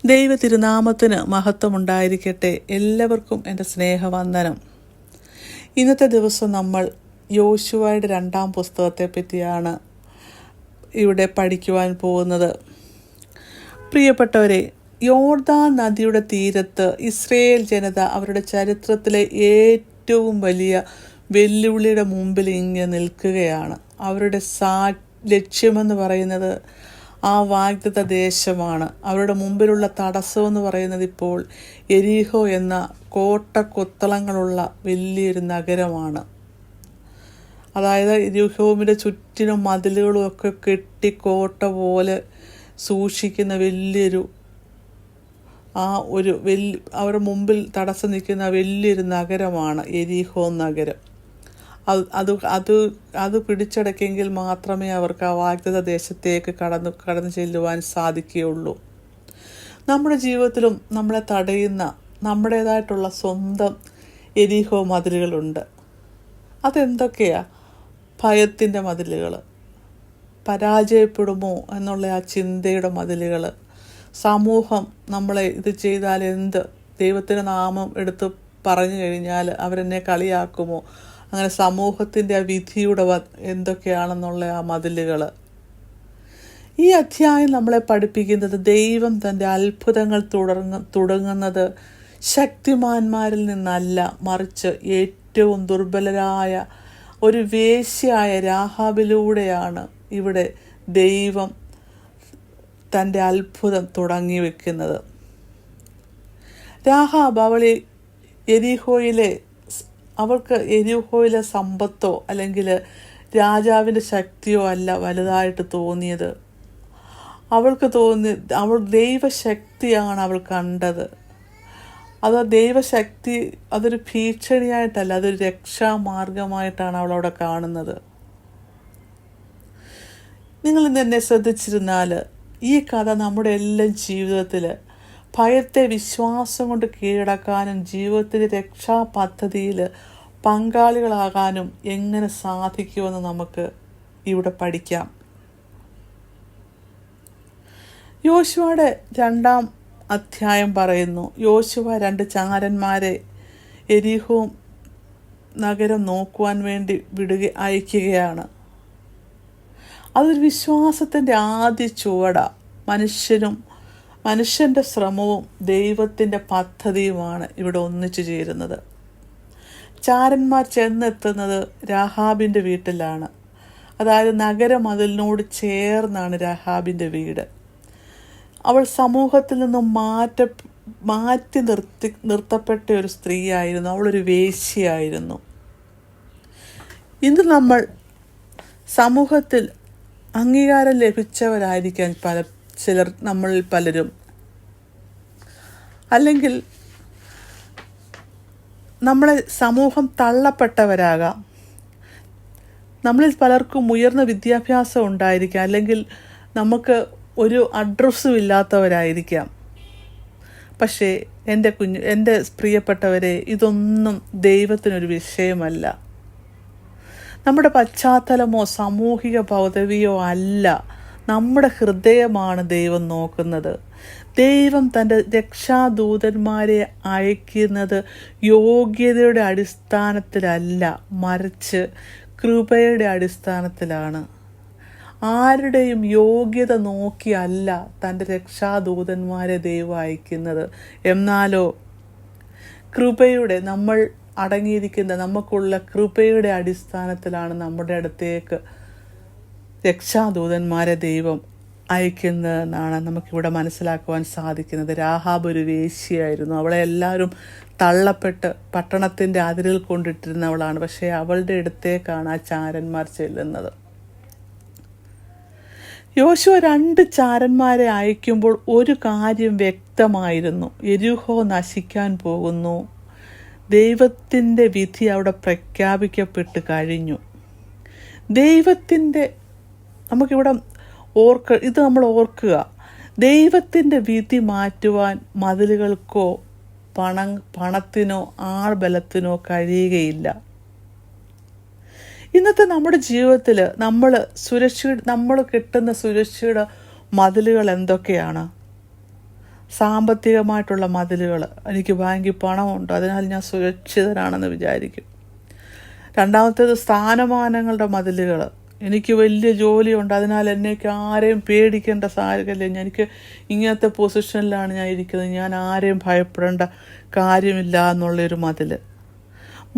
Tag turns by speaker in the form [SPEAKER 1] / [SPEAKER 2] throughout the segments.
[SPEAKER 1] ദൈവ തിരുനാമത്തിന് മഹത്വമുണ്ടായിരിക്കട്ടെ. എല്ലാവർക്കും എൻ്റെ സ്നേഹവന്ദനം. ഇന്നത്തെ ദിവസം നമ്മൾ യോശുവയുടെ 2-ാം പുസ്തകത്തെ പറ്റിയാണ് ഇവിടെ പഠിക്കുവാൻ പോകുന്നത്. പ്രിയപ്പെട്ടവരെ, യോർദാൻ നദിയുടെ തീരത്ത് ഇസ്രയേൽ ജനത അവരുടെ ചരിത്രത്തിലെ ഏറ്റവും വലിയ വെല്ലുവിളിയുടെ മുമ്പിൽ ഇങ്ങനെ നിൽക്കുകയാണ്. അവരുടെ ലക്ഷ്യമെന്ന് പറയുന്നത് ആ വാഗ്ദത്ത ദേശമാണ്. അവരുടെ മുമ്പിലുള്ള തടസ്സമെന്ന് പറയുന്നത് ഇപ്പോൾ എരീഹോ എന്ന കോട്ടക്കൊത്തളങ്ങളുള്ള വലിയൊരു നഗരമാണ്. അതായത് എരീഹോവിൻ്റെ ചുറ്റിനും മതിലുകളും ഒക്കെ കെട്ടി കോട്ട പോലെ സൂക്ഷിക്കുന്ന വലിയൊരു അവരുടെ മുമ്പിൽ തടസ്സം നിൽക്കുന്ന വലിയൊരു നഗരമാണ് എരീഹോ നഗരം. അത് പിടിച്ചടക്കിയെങ്കിൽ മാത്രമേ അവർക്ക് ആ വാഗ്ദത്ത ദേശത്തേക്ക് കടന്നു ചെല്ലുവാൻ സാധിക്കുകയുള്ളൂ. നമ്മുടെ ജീവിതത്തിലും നമ്മളെ തടയുന്ന നമ്മുടേതായിട്ടുള്ള സ്വന്തം എരീഹോ മതിലുകളുണ്ട്. അതെന്തൊക്കെയാ? ഭയത്തിൻ്റെ മതിലുകൾ, പരാജയപ്പെടുമോ എന്നുള്ള ആ ചിന്തയുടെ മതിലുകൾ, സമൂഹം നമ്മളെ ഇത് ചെയ്താൽ എന്ത്, ദൈവത്തിൻ്റെ നാമം എടുത്ത് പറഞ്ഞു കഴിഞ്ഞാൽ അവരെന്നെ കളിയാക്കുമോ, അങ്ങനെ സമൂഹത്തിൻ്റെ ആ വിധിയുടെ എന്തൊക്കെയാണെന്നുള്ള ആ മതിലുകൾ. ഈ അധ്യായം നമ്മളെ പഠിപ്പിക്കുന്നത് ദൈവം തൻ്റെ അത്ഭുതങ്ങൾ തുടങ്ങുന്നത് ശക്തിമാന്മാരിൽ നിന്നല്ല, മറിച്ച് ഏറ്റവും ദുർബലരായ ഒരു വേശ്യയായ രാഹാബിലൂടെയാണ് ഇവിടെ ദൈവം തൻ്റെ അത്ഭുതം തുടങ്ങി വെക്കുന്നത്. രാഹാബ് അവൾക്ക് എരീഹോയിലെ സമ്പത്തോ അല്ലെങ്കിൽ രാജാവിൻ്റെ ശക്തിയോ അല്ല വലുതായിട്ട് തോന്നിയത്. അവൾ ദൈവശക്തിയാണ് അവൾ കണ്ടത്. അത് ദൈവശക്തി, അതൊരു ഭീഷണിയായിട്ടല്ല, അതൊരു രക്ഷാമാർഗമായിട്ടാണ് അവളവിടെ കാണുന്നത്. നിങ്ങൾ ഇന്ന് എന്നെ ശ്രദ്ധിച്ചിരുന്നാൽ ഈ കഥ നമ്മുടെ എല്ലാം ജീവിതത്തിൽ ഭയത്തെ വിശ്വാസം കൊണ്ട് കീഴടക്കാനും ജീവിതത്തിൻ്റെ രക്ഷാ പദ്ധതിയിൽ പങ്കാളികളാകാനും എങ്ങനെ സാധിക്കുമെന്ന് നമുക്ക് ഇവിടെ പഠിക്കാം. യോശുവയുടെ 2-ാം അധ്യായം പറയുന്നു, യോശുവ 2 ചാരന്മാരെ എരീഹോ നഗരം നോക്കുവാൻ വേണ്ടി അയക്കുകയാണ്. അതൊരു വിശ്വാസത്തിൻ്റെ ആദ്യ ചുവടാണ്. മനുഷ്യൻ്റെ ശ്രമവും ദൈവത്തിൻ്റെ പദ്ധതിയുമാണ് ഇവിടെ ഒന്നിച്ചു ചേരുന്നത്. ചാരന്മാർ ചെന്നെത്തുന്നത് രാഹാബിൻ്റെ വീട്ടിലാണ്. അതായത് നഗരമതിലിനോട് ചേർന്നാണ് രാഹാബിൻ്റെ വീട്. അവൾ സമൂഹത്തിൽ നിന്നും മാറ്റി നിർത്തപ്പെട്ട ഒരു സ്ത്രീയായിരുന്നു. അവളൊരു വേശ്യയായിരുന്നു. ഇന്ന് നമ്മൾ സമൂഹത്തിൽ അംഗീകാരം ലഭിച്ചവരായിരിക്കാൻ നമ്മളിൽ പലരും, അല്ലെങ്കിൽ നമ്മളെ സമൂഹം തള്ളപ്പെട്ടവരാകാം. നമ്മളിൽ പലർക്കും ഉയർന്ന വിദ്യാഭ്യാസം ഉണ്ടായിരിക്കാം, അല്ലെങ്കിൽ നമുക്ക് ഒരു അഡ്രസ്സും ഇല്ലാത്തവരായിരിക്കാം. പക്ഷേ എൻ്റെ പ്രിയപ്പെട്ടവരെ, ഇതൊന്നും ദൈവത്തിനൊരു വിഷയമല്ല. നമ്മുടെ പശ്ചാത്തലമോ സാമൂഹിക പദവിയോ അല്ല, നമ്മുടെ ഹൃദയമാണ് ദൈവം നോക്കുന്നത്. ദൈവം തൻ്റെ രക്ഷാദൂതന്മാരെ അയക്കുന്നത് യോഗ്യതയുടെ അടിസ്ഥാനത്തിലല്ല, മറിച്ച് കൃപയുടെ അടിസ്ഥാനത്തിലാണ്. ആരുടെയും യോഗ്യത നോക്കിയല്ല തൻ്റെ രക്ഷാദൂതന്മാരെ ദൈവം അയക്കുന്നത്. എന്നാലോ കൃപയുടെ, നമ്മൾ അടങ്ങിയിരിക്കുന്ന നമുക്കുള്ള കൃപയുടെ അടിസ്ഥാനത്തിലാണ് നമ്മുടെ അടുത്തേക്ക് രക്ഷാദൂതന്മാരെ ദൈവം അയക്കുന്നതെന്നാണ് നമുക്കിവിടെ മനസ്സിലാക്കുവാൻ സാധിക്കുന്നത്. രാഹാബ് ഒരു വേശ്യയായിരുന്നു. അവളെ എല്ലാവരും തള്ളപ്പെട്ട് പട്ടണത്തിൻ്റെ അതിരിൽ കൊണ്ടിട്ടിരുന്നവളാണ്. പക്ഷേ അവളുടെ അടുത്തേക്കാണ് ആ ചാരന്മാർ ചെല്ലുന്നത്. യോശുവ 2 ചാരന്മാരെ അയക്കുമ്പോൾ ഒരു കാര്യം വ്യക്തമായിരുന്നു: എരീഹോ നശിക്കാൻ പോകുന്നു. ദൈവത്തിൻ്റെ വിധി അവിടെ പ്രഖ്യാപിക്കപ്പെട്ട് കഴിഞ്ഞു. നമുക്കിവിടെ നമ്മൾ ഓർക്കുക, ദൈവത്തിൻ്റെ വിധി മാറ്റുവാൻ മതിലുകൾക്കോ പണത്തിനോ ആൾബലത്തിനോ കഴിയുകയില്ല. ഇന്നത്തെ നമ്മുടെ ജീവിതത്തിൽ നമ്മൾ കിട്ടുന്ന സുരക്ഷയുടെ മതിലുകൾ എന്തൊക്കെയാണ്? സാമ്പത്തികമായിട്ടുള്ള മതിലുകൾ. എനിക്ക് ബാങ്കിൽ പണമുണ്ട്, അതിനാൽ ഞാൻ സുരക്ഷിതനാണെന്ന് വിചാരിക്കും. രണ്ടാമത്തേത് സ്ഥാനമാനങ്ങളുടെ മതിലുകൾ. എനിക്ക് വലിയ ജോലിയുണ്ട്, അതിനാൽ എന്നേക്ക് ആരെയും പേടിക്കേണ്ട സാഹചര്യം, എനിക്ക് ഇങ്ങനത്തെ പൊസിഷനിലാണ് ഞാൻ ഇരിക്കുന്നത്, ഞാൻ ആരെയും ഭയപ്പെടേണ്ട കാര്യമില്ല എന്നുള്ളൊരു മതിൽ.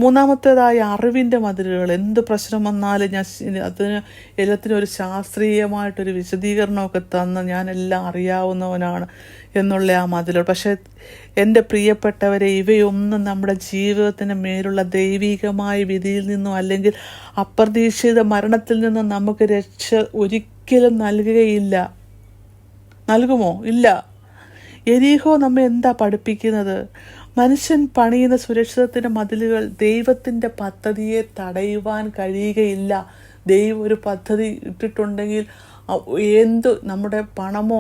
[SPEAKER 1] മൂന്നാമത്തേതായി അറിവിൻ്റെ മതിലുകൾ. എന്ത് പ്രശ്നം വന്നാലും അതിന് എല്ലാത്തിനും ഒരു ശാസ്ത്രീയമായിട്ടൊരു വിശദീകരണമൊക്കെ തന്ന് ഞാനെല്ലാം അറിയാവുന്നവനാണ് എന്നുള്ള ആ മതിലുകൾ. പക്ഷേ എൻ്റെ പ്രിയപ്പെട്ടവരെ, ഇവയൊന്നും നമ്മുടെ ജീവിതത്തിന് മേലുള്ള ദൈവികമായ വിധിയിൽ നിന്നോ അല്ലെങ്കിൽ അപ്രതീക്ഷിത മരണത്തിൽ നിന്നും നമുക്ക് രക്ഷ ഒരിക്കലും നൽകുകയില്ല. നൽകുമോ? ഇല്ല. യെരിഹോ നമ്മെ എന്താ പഠിപ്പിക്കുന്നത്? മനുഷ്യൻ പണിയുന്ന സുരക്ഷിതത്തിൻ്റെ മതിലുകൾ ദൈവത്തിൻ്റെ പദ്ധതിയെ തടയുവാൻ കഴിയുകയില്ല. ദൈവം ഒരു പദ്ധതി ഇട്ടിട്ടുണ്ടെങ്കിൽ നമ്മുടെ പണമോ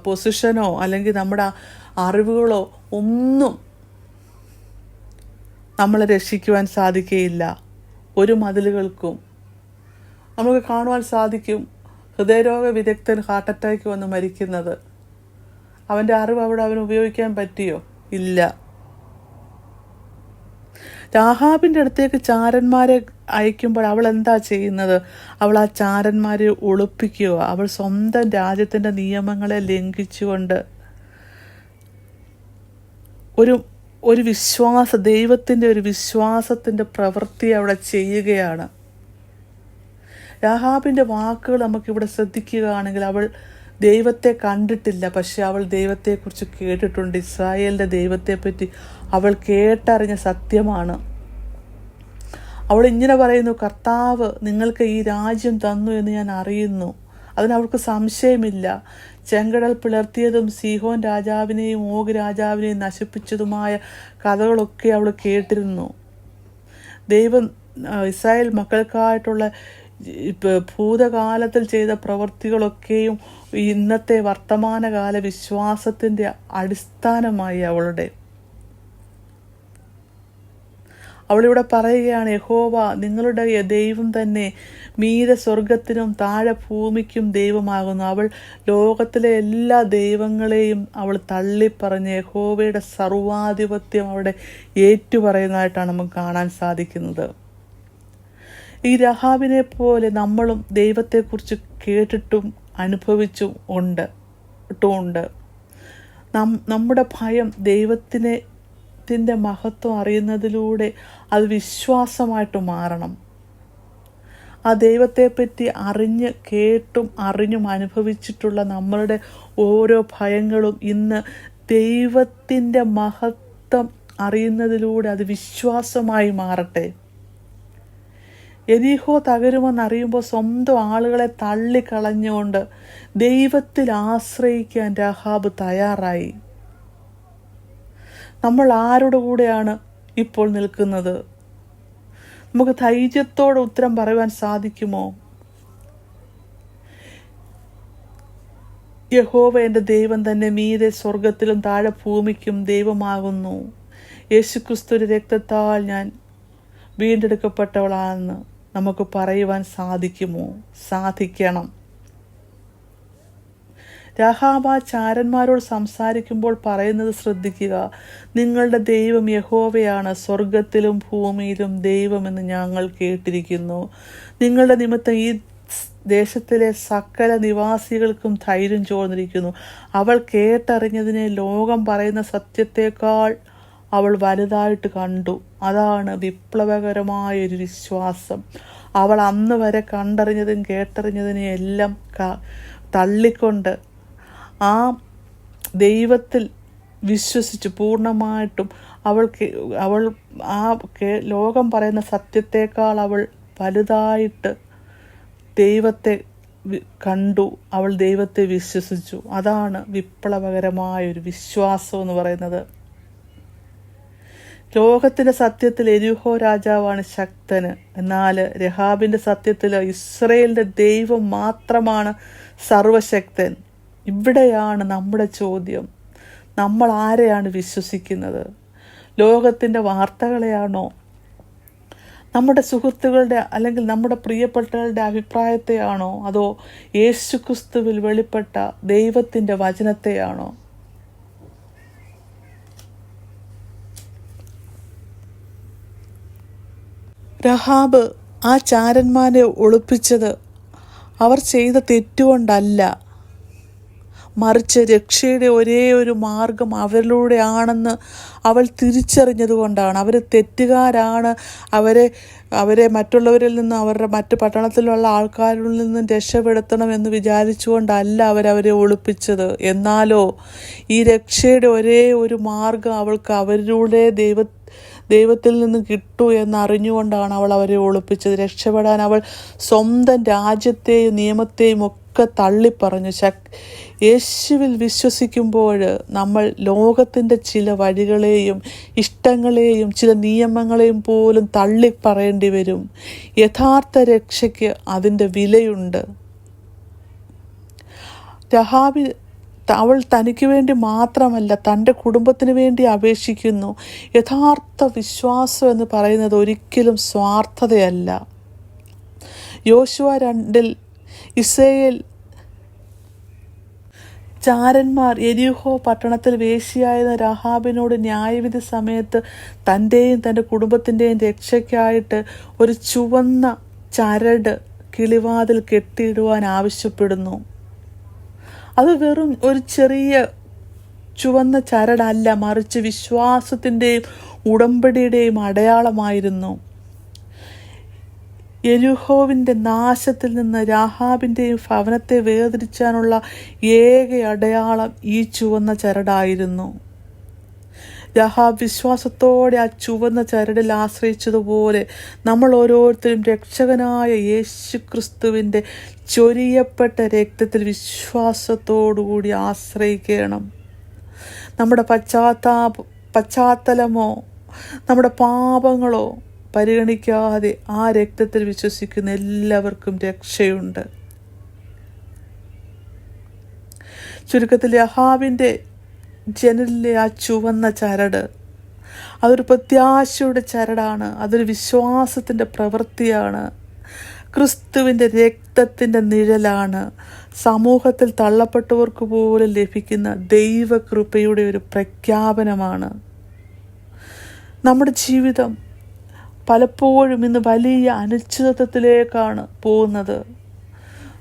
[SPEAKER 1] പൊസിഷനോ അല്ലെങ്കിൽ നമ്മുടെ അറിവുകളോ ഒന്നും നമ്മളെ രക്ഷിക്കുവാൻ സാധിക്കുകയില്ല. ഒരു മതിലുകൾക്കും. നമുക്ക് കാണുവാൻ സാധിക്കും ഹൃദയരോഗ വിദഗ്ധൻ ഹാർട്ട് അറ്റാക്ക് വന്ന് മരിക്കുന്നത്. അവൻ്റെ അറിവ് അവിടെ അവന് ഉപയോഗിക്കാൻ പറ്റിയോ? ഇല്ല. രാഹാബിൻ്റെ അടുത്തേക്ക് ചാരന്മാരെ അയക്കുമ്പോൾ അവൾ എന്താ ചെയ്യുന്നത്? അവൾ ആ ചാരന്മാരെ ഒളിപ്പിക്കുക. അവൾ സ്വന്തം രാജ്യത്തിൻ്റെ നിയമങ്ങളെ ലംഘിച്ചുകൊണ്ട് ഒരു ദൈവത്തിൻ്റെ ഒരു വിശ്വാസത്തിൻ്റെ പ്രവൃത്തി അവിടെ ചെയ്യുകയാണ്. രാഹാബിൻ്റെ വാക്കുകൾ നമുക്കിവിടെ ശ്രദ്ധിക്കുകയാണെങ്കിൽ, അവൾ ദൈവത്തെ കണ്ടിട്ടില്ല, പക്ഷെ അവൾ ദൈവത്തെക്കുറിച്ച് കേട്ടിട്ടുണ്ട്. ഇസ്രായേലിൻ്റെ ദൈവത്തെപ്പറ്റി അവൾ കേട്ടറിഞ്ഞ സത്യമാണ്. അവൾ ഇങ്ങനെ പറയുന്നു, കർത്താവ് നിങ്ങൾക്ക് ഈ രാജ്യം തന്നു എന്ന് ഞാൻ അറിയുന്നു. അതിനവൾക്ക് സംശയമില്ല. ചെങ്കടൽ പിളർത്തിയതും സീഹോൻ രാജാവിനെയും ഓഗ് രാജാവിനെയും നശിപ്പിച്ചതുമായ കഥകളൊക്കെ അവൾ കേട്ടിരുന്നു. ദൈവം ഇസ്രായേൽ മക്കൾക്കായിട്ടുള്ള ഭൂതകാലത്തിൽ ചെയ്ത പ്രവൃത്തികളൊക്കെയും ഇന്നത്തെ വർത്തമാനകാല വിശ്വാസത്തിൻ്റെ അടിസ്ഥാനമായി അവളിവിടെ പറയുകയാണ്, യഹോവ നിങ്ങളുടെ ദൈവം തന്നെ മീതെ സ്വർഗത്തിനും താഴെ ഭൂമിക്കും ദൈവമാകുന്നു. അവൾ ലോകത്തിലെ എല്ലാ ദൈവങ്ങളെയും അവൾ തള്ളിപ്പറഞ്ഞ് യഹോവയുടെ സർവാധിപത്യം അവിടെ ഏറ്റുപറയുന്നതായിട്ടാണ് നമുക്ക് കാണാൻ സാധിക്കുന്നത്. ഈ രഹാബിനെ പോലെ നമ്മളും ദൈവത്തെക്കുറിച്ച് കേട്ടിട്ടും അനുഭവിച്ചും ഉണ്ട്. നമ്മുടെ ഭയം ദൈവത്തിൻ്റെ മഹത്വം അറിയുന്നതിലൂടെ അത് വിശ്വാസമായിട്ട് മാറണം. ആ ദൈവത്തെപ്പറ്റി കേട്ടും അറിഞ്ഞും അനുഭവിച്ചിട്ടുള്ള നമ്മളുടെ ഓരോ ഭയങ്ങളും ഇന്ന് ദൈവത്തിൻ്റെ മഹത്വം അറിയുന്നതിലൂടെ അത് വിശ്വാസമായി മാറട്ടെ. യെരിഹോ തകരുമെന്നറിയുമ്പോൾ സ്വന്തം ആളുകളെ തള്ളിക്കളഞ്ഞുകൊണ്ട് ദൈവത്തിൽ ആശ്രയിക്കാൻ രാഹാബ് തയ്യാറായി. നമ്മൾ ആരുടെ കൂടെയാണ് ഇപ്പോൾ നിൽക്കുന്നത്? നമുക്ക് ധൈര്യത്തോടെ ഉത്തരം പറയുവാൻ സാധിക്കുമോ? യഹോവ എൻ്റെ ദൈവം തന്നെ മീതെ സ്വർഗത്തിലും താഴെ ഭൂമിക്കും ദൈവമാകുന്നു. യേശുക്രിസ്തുവിന്റെ രക്തത്താൽ ഞാൻ വീണ്ടെടുക്കപ്പെട്ടവളാണെന്ന് നമുക്ക് പറയുവാൻ സാധിക്കുമോ? സാധിക്കണം. രാഹാബ ചാരന്മാരോട് സംസാരിക്കുമ്പോൾ പറയുന്നത് ശ്രദ്ധിക്കുക. നിങ്ങളുടെ ദൈവം യഹോവയാണ്, സ്വർഗത്തിലും ഭൂമിയിലും ദൈവമെന്ന് ഞങ്ങൾ കേട്ടിരിക്കുന്നു. നിങ്ങളുടെ നിമിത്തം ഈ ദേശത്തിലെ സകല നിവാസികൾക്കും ധൈര്യം ചോർന്നിരിക്കുന്നു. അവൾ കേട്ടറിഞ്ഞതിനെ ലോകം പറയുന്ന സത്യത്തേക്കാൾ അവൾ വലുതായിട്ട് കണ്ടു. അതാണ് വിപ്ലവകരമായൊരു വിശ്വാസം. അവൾ അന്ന് വരെ കണ്ടറിഞ്ഞതും കേട്ടറിഞ്ഞതിനെ എല്ലാം തള്ളിക്കൊണ്ട് ആ ദൈവത്തിൽ വിശ്വസിച്ച് പൂർണ്ണമായിട്ടും അവൾ ലോകം പറയുന്ന സത്യത്തേക്കാൾ അവൾ വലുതായിട്ട് ദൈവത്തെ കണ്ടു. അവൾ ദൈവത്തെ വിശ്വസിച്ചു. അതാണ് വിപ്ലവകരമായൊരു വിശ്വാസം എന്ന് പറയുന്നത്. ലോകത്തിൻ്റെ സത്യത്തിൽ യെരിഹോ രാജാവാണ് ശക്തന്. എന്നാൽ രഹാബിൻ്റെ സത്യത്തിൽ ഇസ്രായേലിൻ്റെ ദൈവം മാത്രമാണ് സർവശക്തൻ. ഇവിടെയാണ് നമ്മുടെ ചോദ്യം. നമ്മൾ ആരെയാണ് വിശ്വസിക്കുന്നത്? ലോകത്തിൻ്റെ വാർത്തകളെയാണോ? നമ്മുടെ സുഹൃത്തുക്കളുടെ അല്ലെങ്കിൽ നമ്മുടെ പ്രിയപ്പെട്ടവരുടെ അഭിപ്രായത്തെയാണോ? അതോ യേശുക്രിസ്തുവിൽ വെളിപ്പെട്ട ദൈവത്തിൻ്റെ വചനത്തെയാണോ? രഹാബ് ആ ചാരന്മാരെ ഒളിപ്പിച്ചത് അവർ ചെയ്ത തെറ്റുകൊണ്ടല്ല, മറിച്ച് രക്ഷയുടെ ഒരേ ഒരു മാർഗം അവരിലൂടെയാണെന്ന് അവൾ തിരിച്ചറിഞ്ഞതുകൊണ്ടാണ്. അവർ തെറ്റുകാരാണ്, അവരെ മറ്റുള്ളവരിൽ നിന്ന്, അവരുടെ മറ്റ് പട്ടണത്തിലുള്ള ആൾക്കാരിൽ നിന്നും രക്ഷപ്പെടുത്തണമെന്ന് വിചാരിച്ചുകൊണ്ടല്ല അവരെ ഒളിപ്പിച്ചത്. എന്നാലോ ഈ രക്ഷയുടെ ഒരേ ഒരു മാർഗം അവൾക്ക് അവരിലൂടെ ദൈവത്തിൽ നിന്ന് കിട്ടൂ എന്നറിഞ്ഞുകൊണ്ടാണ് അവൾ അവരെ ഒളിപ്പിച്ചത്. രക്ഷപ്പെടാൻ അവൾ സ്വന്തം രാജ്യത്തെയും നിയമത്തെയും ഒക്കെ തള്ളിപ്പറഞ്ഞു. യേശുവിൽ വിശ്വസിക്കുമ്പോൾ നമ്മൾ ലോകത്തിൻ്റെ ചില വഴികളെയും ഇഷ്ടങ്ങളെയും ചില നിയമങ്ങളെയും പോലും തള്ളിപ്പറയേണ്ടി വരും. യഥാർത്ഥ രക്ഷയ്ക്ക് അതിൻ്റെ വിലയുണ്ട്. രഹാബ് അവൾ തനിക്ക് വേണ്ടി മാത്രമല്ല തൻ്റെ കുടുംബത്തിന് വേണ്ടി അപേക്ഷിക്കുന്നു. യഥാർത്ഥ വിശ്വാസം എന്ന് പറയുന്നത് ഒരിക്കലും സ്വാർത്ഥതയല്ല. യോശുവ 2 ഇസ്രായേൽ ചാരന്മാർ യെരിഹോ പട്ടണത്തിൽ വേശ്യയായിരുന്ന രഹാബിനോട് ന്യായവിധി സമയത്ത് തൻ്റെയും തൻ്റെ കുടുംബത്തിൻ്റെയും രക്ഷയ്ക്കായിട്ട് ഒരു ചുവന്ന ചരട് കിളിവാതിൽ കെട്ടിയിടുവാൻ ആവശ്യപ്പെടുന്നു. അത് വെറും ഒരു ചെറിയ ചുവന്ന ചരടല്ല, മറിച്ച് വിശ്വാസത്തിൻ്റെയും ഉടമ്പടിയുടെയും അടയാളമായിരുന്നു. യെരിഹോവിൻ്റെ നാശത്തിൽ നിന്ന് രാഹാബിൻ്റെയും ഭവനത്തെ വേർതിരിച്ചാനുള്ള ഏക അടയാളം ഈ ചുവന്ന ചരടായിരുന്നു. രാഹാബ് വിശ്വാസത്തോടെ ആ ചുവന്ന ചരടിൽ ആശ്രയിച്ചതുപോലെ നമ്മൾ ഓരോരുത്തരും രക്ഷകനായ യേശുക്രിസ്തുവിൻ്റെ ചൊരിയപ്പെട്ട രക്തത്തിൽ വിശ്വാസത്തോടുകൂടി ആശ്രയിക്കണം. നമ്മുടെ പശ്ചാത്തലമോ നമ്മുടെ പാപങ്ങളോ പരിഗണിക്കാതെ ആ രക്തത്തിൽ വിശ്വസിക്കുന്ന എല്ലാവർക്കും രക്ഷയുണ്ട്. ചുരുക്കത്തിൽ രഹാബിൻ്റെ ജനലിലെ ആ ചുവന്ന ചരട് അതൊരു പ്രത്യാശയുടെ ചരടാണ്. അതൊരു വിശ്വാസത്തിൻ്റെ പ്രവൃത്തിയാണ്. ക്രിസ്തുവിൻ്റെ രക്തത്തിൻ്റെ നിഴലാണ്. സമൂഹത്തിൽ തള്ളപ്പെട്ടവർക്ക് പോലും ലഭിക്കുന്ന ദൈവകൃപയുടെ ഒരു പ്രഖ്യാപനമാണ്. നമ്മുടെ ജീവിതം പലപ്പോഴും ഇന്ന് വലിയ അനിശ്ചിതത്വത്തിലേക്കാണ് പോകുന്നത്.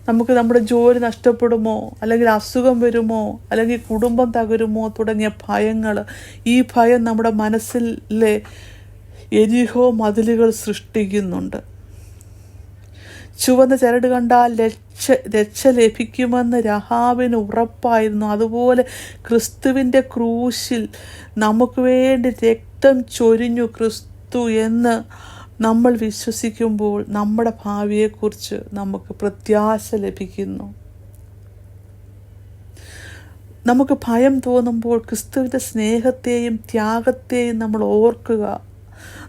[SPEAKER 1] നമുക്ക് നമ്മുടെ ജോലി നഷ്ടപ്പെടുമോ, അല്ലെങ്കിൽ അസുഖം വരുമോ, അല്ലെങ്കിൽ കുടുംബം തകരുമോ തുടങ്ങിയ ഭയങ്ങൾ. ഈ ഭയം നമ്മുടെ മനസ്സിലെ യെരിഹോ മതിലുകൾ സൃഷ്ടിക്കുന്നുണ്ട്. ചുവന്ന ചരട് കണ്ടാൽ രക്ഷ ലഭിക്കുമെന്ന് രഹാബിന് ഉറപ്പായിരുന്നു. അതുപോലെ ക്രിസ്തുവിൻ്റെ ക്രൂശിൽ നമുക്ക് വേണ്ടി രക്തം ചൊരിഞ്ഞു ക്രിസ്തു എന്ന് നമ്മൾ വിശ്വസിക്കുമ്പോൾ നമ്മുടെ ഭാവിയെക്കുറിച്ച് നമുക്ക് പ്രത്യാശ ലഭിക്കുന്നു. നമുക്ക് ഭയം തോന്നുമ്പോൾ ക്രിസ്തുവിൻ്റെ സ്നേഹത്തെയും ത്യാഗത്തെയും നമ്മൾ ഓർക്കുക.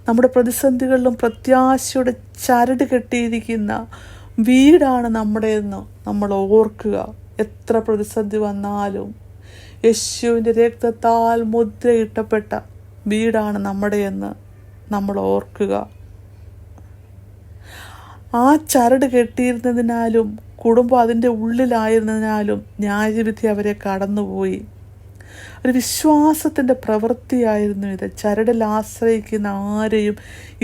[SPEAKER 1] നമ്മുടെ പ്രതിസന്ധികളിലും പ്രത്യാശയുടെ ചരട് കെട്ടിയിരിക്കുന്ന വീടാണ് നമ്മുടെയെന്ന് നമ്മൾ ഓർക്കുക. എത്ര പ്രതിസന്ധി വന്നാലും യേശുവിൻ്റെ രക്തത്താൽ മുദ്രയിട്ടപ്പെട്ട വീടാണ് നമ്മുടെയെന്ന് നമ്മൾ ഓർക്കുക. ആ ചരട് കെട്ടിയിരുന്നതിനാലും കുടുംബം അതിൻ്റെ ഉള്ളിലായിരുന്നതിനാലും ന്യായവിധി അവരെ കടന്നുപോയി. ഒരു വിശ്വാസത്തിൻ്റെ പ്രവൃത്തിയായിരുന്നു ഇത്. ചരടിൽ ആശ്രയിക്കുന്ന ആരെയും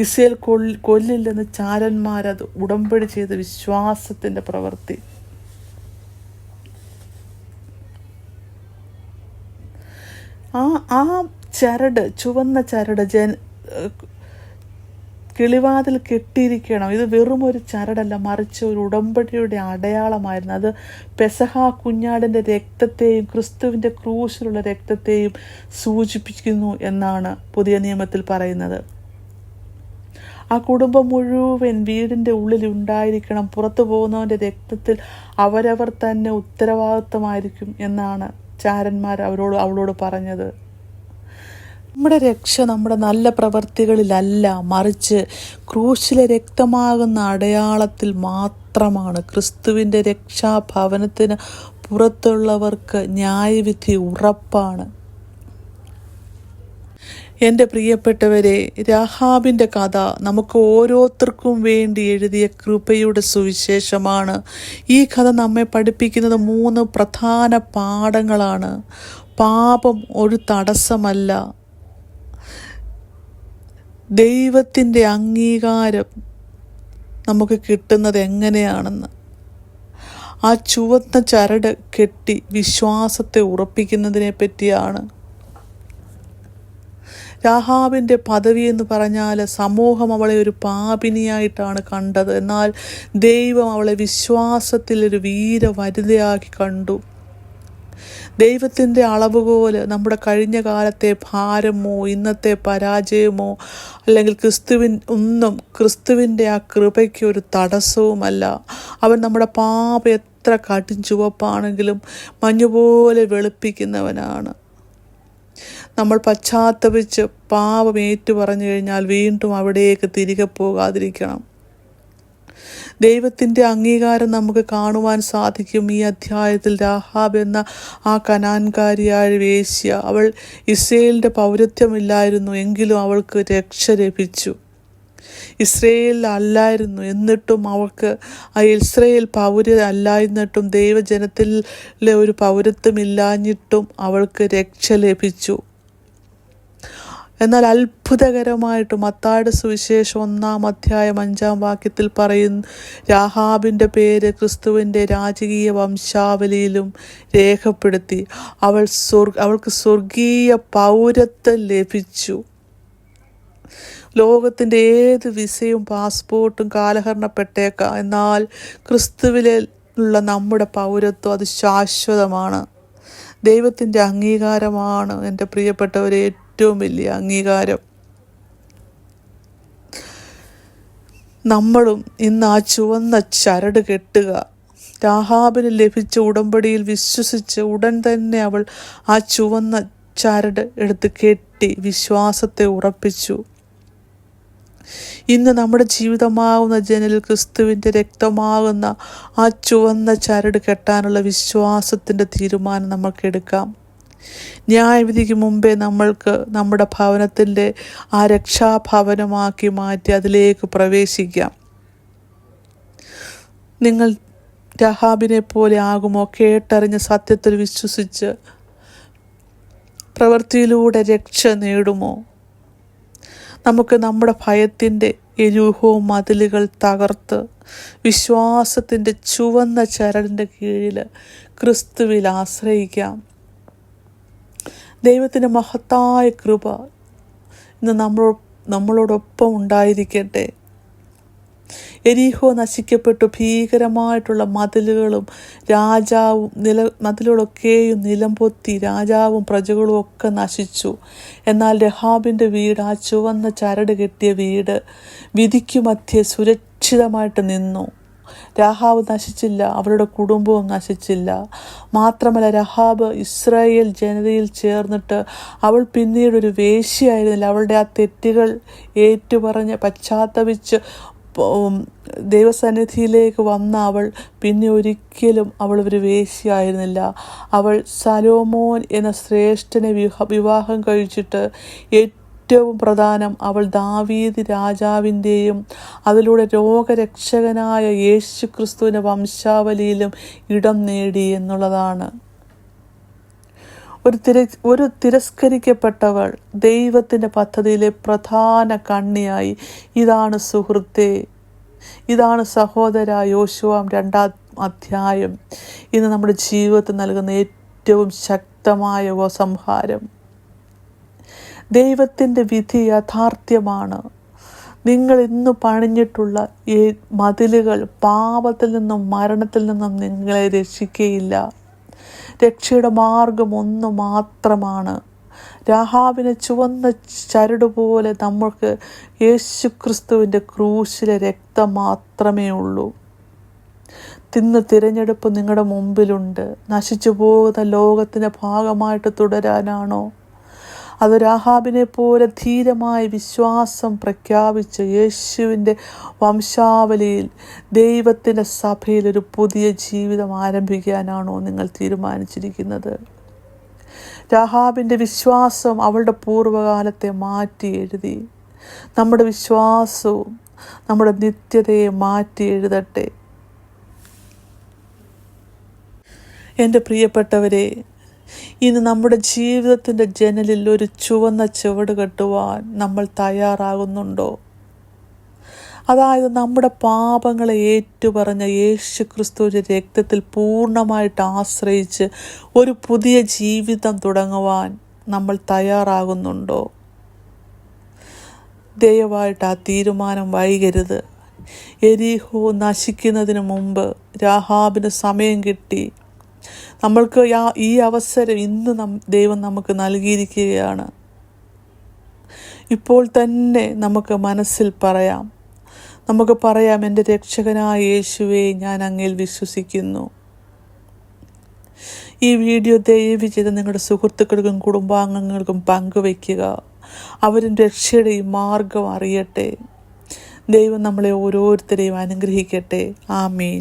[SPEAKER 1] ഇസ്രായേൽ കൊല്ലില്ലെന്ന് ചാരന്മാരത് ഉടമ്പടി ചെയ്ത വിശ്വാസത്തിൻ്റെ പ്രവൃത്തി. ആ ചരട്, ചുവന്ന ചരട് കിളിവാതിൽ കെട്ടിയിരിക്കണം. ഇത് വെറും ഒരു ചരടല്ല, മറിച്ച് ഒരു ഉടമ്പടിയുടെ അടയാളമായിരുന്നു. അത് പെസഹ കുഞ്ഞാടിൻ്റെ രക്തത്തെയും ക്രിസ്തുവിൻ്റെ ക്രൂശിലുള്ള രക്തത്തെയും സൂചിപ്പിക്കുന്നു എന്നാണ് പുതിയ നിയമത്തിൽ പറയുന്നത്. ആ കുടുംബം മുഴുവൻ വീടിൻ്റെ ഉള്ളിൽ ഉണ്ടായിരിക്കണം. പുറത്തു പോകുന്നവൻ്റെ രക്തത്തിൽ അവരവർ തന്നെ ഉത്തരവാദിത്തമായിരിക്കും എന്നാണ് ചാരന്മാർ അവളോട് പറഞ്ഞത്. നമ്മുടെ രക്ഷ നമ്മുടെ നല്ല പ്രവർത്തികളിലല്ല, മറിച്ച് ക്രൂശിലെ രക്തമാകുന്ന അടയാളത്തിൽ മാത്രമാണ്. ക്രിസ്തുവിൻ്റെ രക്ഷാഭവനത്തിന് പുറത്തുള്ളവർക്ക് ന്യായവിധി ഉറപ്പാണ്. എൻ്റെ പ്രിയപ്പെട്ടവരെ, രാഹാബിൻ്റെ കഥ നമുക്ക് ഓരോരുത്തർക്കും വേണ്ടി എഴുതിയ കൃപയുടെ സുവിശേഷമാണ്. ഈ കഥ നമ്മെ പഠിപ്പിക്കുന്നത് 3 പ്രധാന പാഠങ്ങളാണ്. പാപം ഒരു തടസ്സമല്ല. ദൈവത്തിൻ്റെ അംഗീകാരം നമുക്ക് കിട്ടുന്നത് എങ്ങനെയാണെന്ന്, ആ ചുവന്ന ചരട് കെട്ടി വിശ്വാസത്തെ ഉറപ്പിക്കുന്നതിനെ പറ്റിയാണ്. രാഹാബിൻ്റെ പദവി എന്ന് പറഞ്ഞാൽ സമൂഹം അവളെ ഒരു പാപിനിയായിട്ടാണ് കണ്ടത്. എന്നാൽ ദൈവം അവളെ വിശ്വാസത്തിലൊരു വീരവനിതയാക്കി കണ്ടു. ദൈവത്തിൻ്റെ അളവുകോൽ നമ്മുടെ കഴിഞ്ഞ കാലത്തെ ഭാരമോ ഇന്നത്തെ പരാജയമോ അല്ലെങ്കിൽ ക്രിസ്തുവിൻ്റെ ആ കൃപയ്ക്ക് ഒരു തടസ്സവുമല്ല. അവൻ നമ്മുടെ പാപം എത്ര കടും ചുവപ്പാണെങ്കിലും മഞ്ഞുപോലെ വെളുപ്പിക്കുന്നവനാണ്. നമ്മൾ പശ്ചാത്തപിച്ച് പാപം ഏറ്റു പറഞ്ഞു കഴിഞ്ഞാൽ വീണ്ടും അവിടേക്ക് തിരികെ പോകാതിരിക്കണം. ദൈവത്തിൻ്റെ അംഗീകാരം നമുക്ക് കാണുവാൻ സാധിക്കും. ഈ അധ്യായത്തിൽ രാഹാബ് എന്ന ആ കനാൻകാരിയായ വേശ്യ, അവൾ ഇസ്രയേലിൻ്റെ പൗരത്വമില്ലായിരുന്നു, എങ്കിലും അവൾക്ക് രക്ഷ ലഭിച്ചു. ഇസ്രയേൽ അല്ലായിരുന്നു എന്നിട്ടും അവൾക്ക് ആ ഇസ്രയേൽ അല്ലായിരുന്നിട്ടും ദൈവജനത്തിലെ ഒരു പൗരത്വമില്ലാഞ്ഞിട്ടും അവൾക്ക് രക്ഷ ലഭിച്ചു. എന്നാൽ അത്ഭുതകരമായിട്ട് മത്തായിയുടെ സുവിശേഷം 1-ാം അധ്യായം 5-ാം വാക്യത്തിൽ പറയുന്നു, രാഹാബിൻ്റെ പേര് ക്രിസ്തുവിൻ്റെ രാജകീയ വംശാവലിയിലും രേഖപ്പെടുത്തി. അവൾക്ക് സ്വർഗീയ പൗരത്വം ലഭിച്ചു. ലോകത്തിൻ്റെ ഏത് വിസയും പാസ്പോർട്ടും കാലഹരണപ്പെട്ടേക്കാം, എന്നാൽ ക്രിസ്തുവിലുള്ള നമ്മുടെ പൗരത്വം അത് ശാശ്വതമാണ്. ദൈവത്തിൻ്റെ അംഗീകാരമാണ് എൻ്റെ പ്രിയപ്പെട്ടവരെ ഏറ്റവും വലിയ അംഗീകാരം. നമ്മളും ഇന്ന് ആ ചുവന്ന ചരട് കെട്ടുക. രാഹാബിന് ലഭിച്ച ഉടമ്പടിയിൽ വിശ്വസിച്ച് ഉടൻ തന്നെ അവൾ ആ ചുവന്ന ചരട് എടുത്ത് കെട്ടി വിശ്വാസത്തെ ഉറപ്പിച്ചു. ഇന്ന് നമ്മുടെ ജീവിതമാകുന്ന ജനലിൽ ക്രിസ്തുവിൻ്റെ രക്തമാകുന്ന ആ ചുവന്ന ചരട് കെട്ടാനുള്ള വിശ്വാസത്തിൻ്റെ തീരുമാനം നമുക്കെടുക്കാം. ന്യായവിധിക്ക് മുമ്പേ നമ്മൾക്ക് നമ്മുടെ ഭവനത്തിൻ്റെ ആ രക്ഷാഭവനമാക്കി മാറ്റി അതിലേക്ക് പ്രവേശിക്കാം. നിങ്ങൾ രാഹാബിനെ പോലെ ആകുമോ? കേട്ടറിഞ്ഞ് സത്യത്തിൽ വിശ്വസിച്ച് പ്രവൃത്തിയിലൂടെ രക്ഷ നേടുമോ? നമുക്ക് നമ്മുടെ ഭയത്തിൻ്റെ എരുഹവും മതിലുകൾ തകർത്ത് വിശ്വാസത്തിൻ്റെ ചുവന്ന ചരടിൻ്റെ കീഴിൽ ക്രിസ്തുവിൽ ആശ്രയിക്കാം. ദൈവത്തിൻ്റെ മഹത്തായ കൃപ ഇന്ന് നമ്മളോടൊപ്പം ഉണ്ടായിരിക്കട്ടെ. എരീഹോ നശിക്കപ്പെട്ടു. ഭീകരമായിട്ടുള്ള മതിലുകളും മതിലുകളൊക്കെയും നിലംപൊത്തി രാജാവും പ്രജകളും ഒക്കെ നശിച്ചു. എന്നാൽ രഹാബിൻ്റെ വീട്, ആ ചുവന്ന ചരട് കെട്ടിയ വീട്, വിധിക്കു മധ്യേ സുരക്ഷിതമായിട്ട് നിന്നു. രാഹാബ് നശിച്ചില്ല, അവരുടെ കുടുംബവും നശിച്ചില്ല. മാത്രമല്ല, രഹാബ് ഇസ്രായേൽ ജനതയിൽ ചേർന്നിട്ട് അവൾ പിന്നീട് ഒരു വേശ്യയായിരുന്നില്ല. അവളുടെ ആ തെറ്റുകൾ ഏറ്റുപറഞ്ഞ് പശ്ചാത്തപിച്ച് ദൈവസന്നിധിയിലേക്ക് വന്ന അവൾ പിന്നെ ഒരിക്കലും അവൾ ഒരു വേശ്യയായിരുന്നില്ല. അവൾ സലോമോൻ എന്ന ശ്രേഷ്ഠനെ വിവാഹം കഴിച്ചിട്ട് ഏറ്റവും പ്രധാനം അവൾ ദാവീദ് രാജാവിൻ്റെയും അതിലൂടെ രോഗരക്ഷകനായ യേശു ക്രിസ്തുവിൻ്റെ വംശാവലിയിലും ഇടം നേടി എന്നുള്ളതാണ്. ഒരു തിരസ്കരിക്കപ്പെട്ടവൾ ദൈവത്തിൻ്റെ പദ്ധതിയിലെ പ്രധാന കണ്ണിയായി. ഇതാണ് സുഹൃത്തേ, ഇതാണ് സഹോദര യോശുവ 2-ാം അധ്യായം ഇന്ന് നമ്മുടെ ജീവിതത്തിൽ നൽകുന്ന ഏറ്റവും ശക്തമായ ഉപസംഹാരം. ദൈവത്തിൻ്റെ വിധി യാഥാർത്ഥ്യമാണ്. നിങ്ങൾ ഇന്ന് പണിഞ്ഞിട്ടുള്ള ഈ മതിലുകൾ പാപത്തിൽ നിന്നും മരണത്തിൽ നിന്നും നിങ്ങളെ രക്ഷിക്കുകയില്ല. രക്ഷയുടെ മാർഗം ഒന്ന് മാത്രമാണ്. രാഹാബിനെ ചുവന്ന ചരടുപോലെ നമ്മൾക്ക് യേശുക്രിസ്തുവിൻ്റെ ക്രൂശിലെ രക്തം മാത്രമേ ഉള്ളൂ. തിരഞ്ഞെടുപ്പ് നിങ്ങളുടെ മുമ്പിലുണ്ട്. നശിച്ചു പോകുന്ന ലോകത്തിൻ്റെ ഭാഗമായിട്ട് തുടരാനാണോ? അത് രാഹാബിനെ പോലെ ധീരമായ വിശ്വാസം പ്രഖ്യാപിച്ച് യേശുവിൻ്റെ വംശാവലിയിൽ ദൈവത്തിൻ്റെ സഭയിൽ ഒരു പുതിയ ജീവിതം ആരംഭിക്കാനാണോ നിങ്ങൾ തീരുമാനിച്ചിരിക്കുന്നത്? രാഹാബിൻ്റെ വിശ്വാസം അവളുടെ പൂർവ്വകാലത്തെ മാറ്റി എഴുതി. നമ്മുടെ വിശ്വാസവും നമ്മുടെ നിത്യതയെ മാറ്റി എഴുതട്ടെ. എൻ്റെ പ്രിയപ്പെട്ടവരെ, ഇന്ന് നമ്മുടെ ജീവിതത്തിൻ്റെ ജനലിൽ ഒരു ചുവന്ന ചുവട് കെട്ടുവാൻ നമ്മൾ തയ്യാറാകുന്നുണ്ടോ? അതായത് നമ്മുടെ പാപങ്ങളെ ഏറ്റുപറഞ്ഞ യേശു ക്രിസ്തുവിൻ്റെ രക്തത്തിൽ പൂർണ്ണമായിട്ട് ആശ്രയിച്ച് ഒരു പുതിയ ജീവിതം തുടങ്ങുവാൻ നമ്മൾ തയ്യാറാകുന്നുണ്ടോ? ദയവായിട്ട് ആ തീരുമാനം വൈകരുത്. എരീഹോ നശിക്കുന്നതിന് മുമ്പ് രാഹാബിന് സമയം കിട്ടി. നമ്മൾക്ക് ഈ അവസരം ഇന്ന് ദൈവം നമുക്ക് നൽകിയിരിക്കുകയാണ്. ഇപ്പോൾ തന്നെ നമുക്ക് മനസ്സിൽ പറയാം, എൻ്റെ രക്ഷകനായ യേശുവേ, ഞാൻ അങ്ങയിൽ വിശ്വസിക്കുന്നു. ഈ വീഡിയോ ദയവ് ചെയ്ത് നിങ്ങളുടെ സുഹൃത്തുക്കൾക്കും കുടുംബാംഗങ്ങൾക്കും പങ്കുവയ്ക്കുക. അവരും രക്ഷയുടെ ഈ മാർഗം അറിയട്ടെ. ദൈവം നമ്മളെ ഓരോരുത്തരെയും അനുഗ്രഹിക്കട്ടെ. ആമേൻ.